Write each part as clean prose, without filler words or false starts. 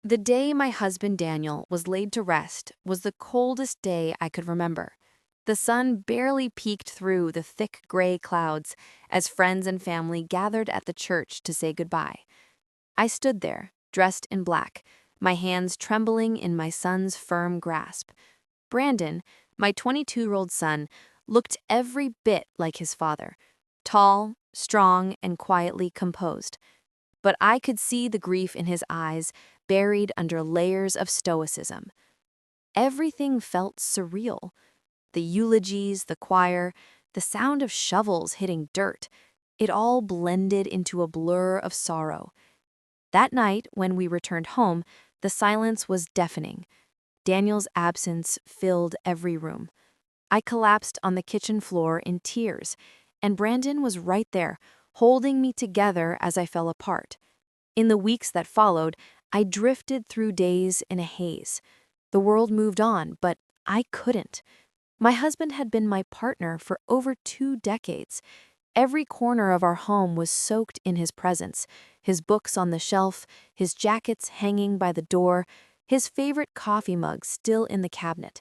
The day my husband Daniel was laid to rest was the coldest day I could remember. The sun barely peeked through the thick gray clouds as friends and family gathered at the church to say goodbye. I stood there, dressed in black, my hands trembling in my son's firm grasp. Brandon, my 22-year-old son, looked every bit like his father, tall, strong, and quietly composed. But I could see the grief in his eyes, buried under layers of stoicism. Everything felt surreal. The eulogies, the choir, the sound of shovels hitting dirt, it all blended into a blur of sorrow. That night, when we returned home, the silence was deafening. Daniel's absence filled every room. I collapsed on the kitchen floor in tears, and Brandon was right there, holding me together as I fell apart. In the weeks that followed, I drifted through days in a haze. The world moved on, but I couldn't. My husband had been my partner for over 2 decades. Every corner of our home was soaked in his presence, his books on the shelf, his jackets hanging by the door, his favorite coffee mug still in the cabinet.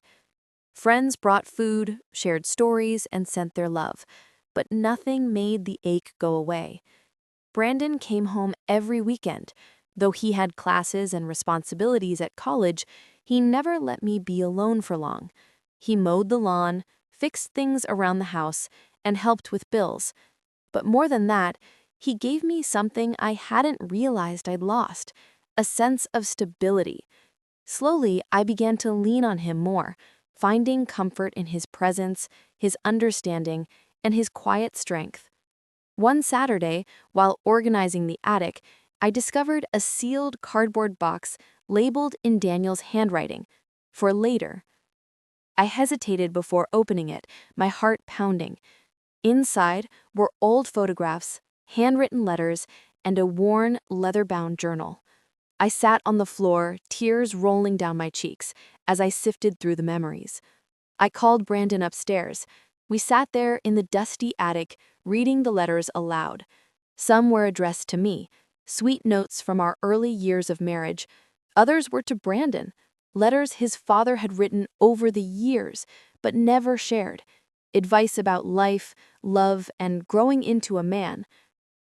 Friends brought food, shared stories, and sent their love, but nothing made the ache go away. Brandon came home every weekend. Though he had classes and responsibilities at college, he never let me be alone for long. He mowed the lawn, fixed things around the house, and helped with bills. But more than that, he gave me something I hadn't realized I'd lost, a sense of stability. Slowly, I began to lean on him more, finding comfort in his presence, his understanding, and his quiet strength. One Saturday, while organizing the attic, I discovered a sealed cardboard box labeled in Daniel's handwriting, for later. I hesitated before opening it, my heart pounding. Inside were old photographs, handwritten letters, and a worn, leather-bound journal. I sat on the floor, tears rolling down my cheeks, as I sifted through the memories. I called Brandon upstairs. We sat there in the dusty attic, reading the letters aloud. Some were addressed to me, sweet notes from our early years of marriage. Others were to Brandon, letters his father had written over the years, but never shared. Advice about life, love, and growing into a man.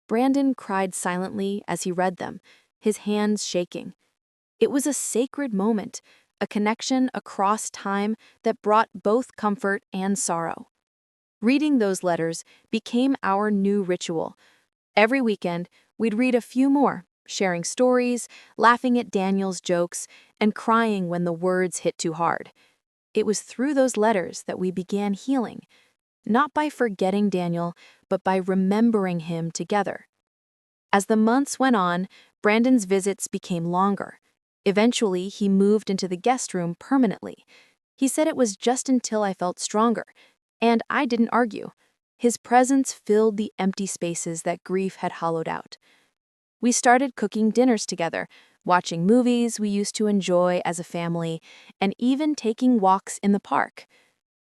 Brandon cried silently as he read them, his hands shaking. It was a sacred moment, a connection across time that brought both comfort and sorrow. Reading those letters became our new ritual. Every weekend, we'd read a few more, sharing stories, laughing at Daniel's jokes, and crying when the words hit too hard. It was through those letters that we began healing, not by forgetting Daniel, but by remembering him together. As the months went on, Brandon's visits became longer. Eventually, he moved into the guest room permanently. He said it was just until I felt stronger, and I didn't argue. His presence filled the empty spaces that grief had hollowed out. We started cooking dinners together, watching movies we used to enjoy as a family, and even taking walks in the park.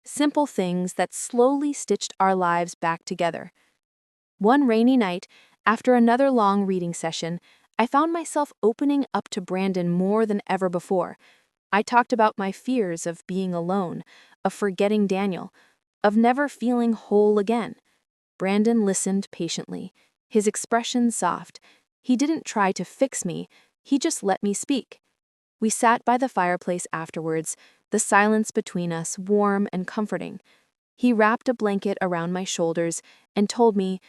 Simple things that slowly stitched our lives back together. One rainy night, after another long reading session, I found myself opening up to Brandon more than ever before. I talked about my fears of being alone, of forgetting Daniel, of never feeling whole again. Brandon listened patiently, his expression soft. He didn't try to fix me, he just let me speak. We sat by the fireplace afterwards, the silence between us warm and comforting. He wrapped a blanket around my shoulders and told me,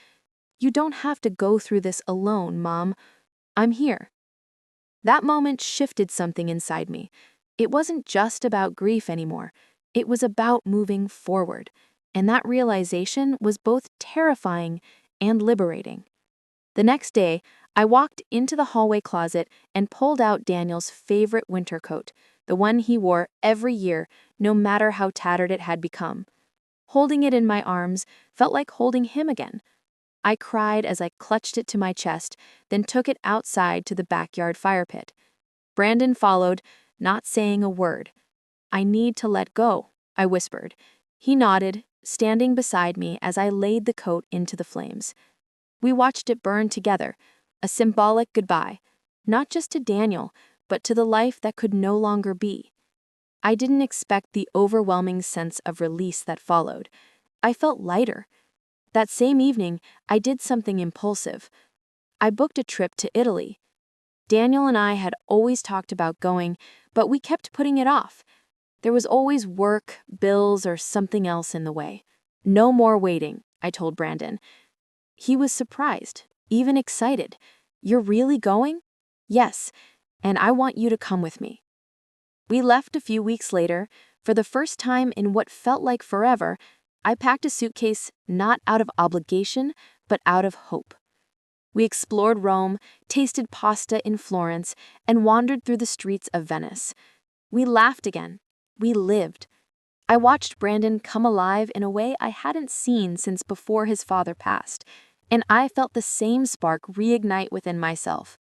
"You don't have to go through this alone, Mom. I'm here." That moment shifted something inside me. It wasn't just about grief anymore. It was about moving forward. And that realization was both terrifying and liberating. The next day, I walked into the hallway closet and pulled out Daniel's favorite winter coat, the one he wore every year, no matter how tattered it had become. Holding it in my arms felt like holding him again. I cried as I clutched it to my chest, then took it outside to the backyard fire pit. Brandon followed, not saying a word. "I need to let go," I whispered. He nodded, standing beside me as I laid the coat into the flames. We watched it burn together, a symbolic goodbye, not just to Daniel, but to the life that could no longer be. I didn't expect the overwhelming sense of release that followed. I felt lighter. That same evening, I did something impulsive. I booked a trip to Italy. Daniel and I had always talked about going, but we kept putting it off. There was always work, bills, or something else in the way. No more waiting, I told Brandon. He was surprised, even excited. You're really going? Yes, and I want you to come with me. We left a few weeks later. For the first time in what felt like forever, I packed a suitcase not out of obligation, but out of hope. We explored Rome, tasted pasta in Florence, and wandered through the streets of Venice. We laughed again. We lived. I watched Brandon come alive in a way I hadn't seen since before his father passed, and I felt the same spark reignite within myself.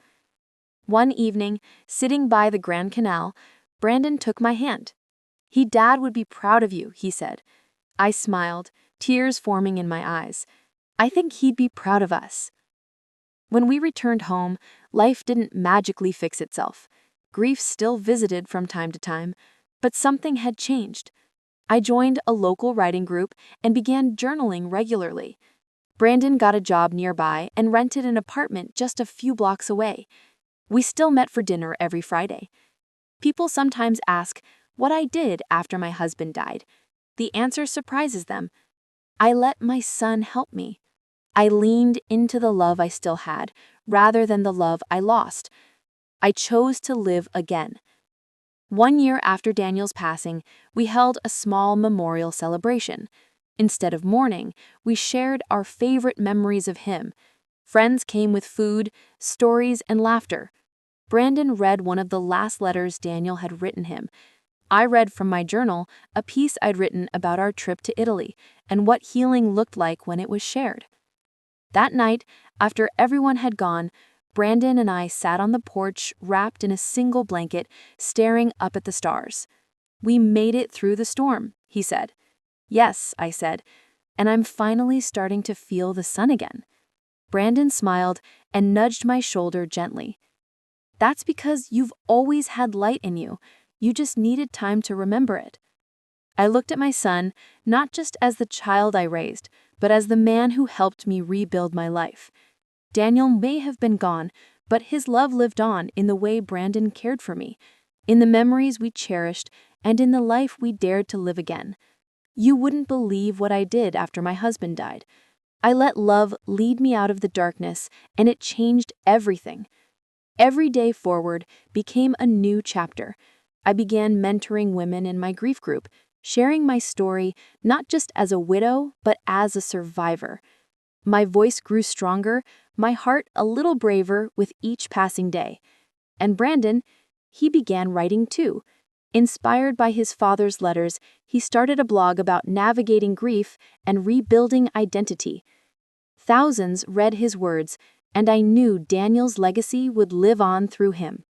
One evening, sitting by the Grand Canal, Brandon took my hand. Dad would be proud of you, he said. I smiled, tears forming in my eyes. I think he'd be proud of us. When we returned home, life didn't magically fix itself. Grief still visited from time to time, but something had changed. I joined a local writing group and began journaling regularly. Brandon got a job nearby and rented an apartment just a few blocks away. We still met for dinner every Friday. People sometimes ask what I did after my husband died. The answer surprises them. I let my son help me. I leaned into the love I still had, rather than the love I lost. I chose to live again. 1 year after Daniel's passing, we held a small memorial celebration. Instead of mourning, we shared our favorite memories of him. Friends came with food, stories, and laughter. Brandon read one of the last letters Daniel had written him. I read from my journal a piece I'd written about our trip to Italy and what healing looked like when it was shared. That night, after everyone had gone, Brandon and I sat on the porch wrapped in a single blanket, staring up at the stars. We made it through the storm, he said. Yes, I said, and I'm finally starting to feel the sun again. Brandon smiled and nudged my shoulder gently. That's because you've always had light in you. You just needed time to remember it. I looked at my son, not just as the child I raised, but as the man who helped me rebuild my life. Daniel may have been gone, but his love lived on in the way Brandon cared for me, in the memories we cherished, and in the life we dared to live again. You wouldn't believe what I did after my husband died. I let love lead me out of the darkness, and it changed everything. Every day forward became a new chapter. I began mentoring women in my grief group, sharing my story not just as a widow, but as a survivor. My voice grew stronger, my heart a little braver with each passing day. And Brandon, he began writing too. Inspired by his father's letters, he started a blog about navigating grief and rebuilding identity. Thousands read his words, and I knew Daniel's legacy would live on through him.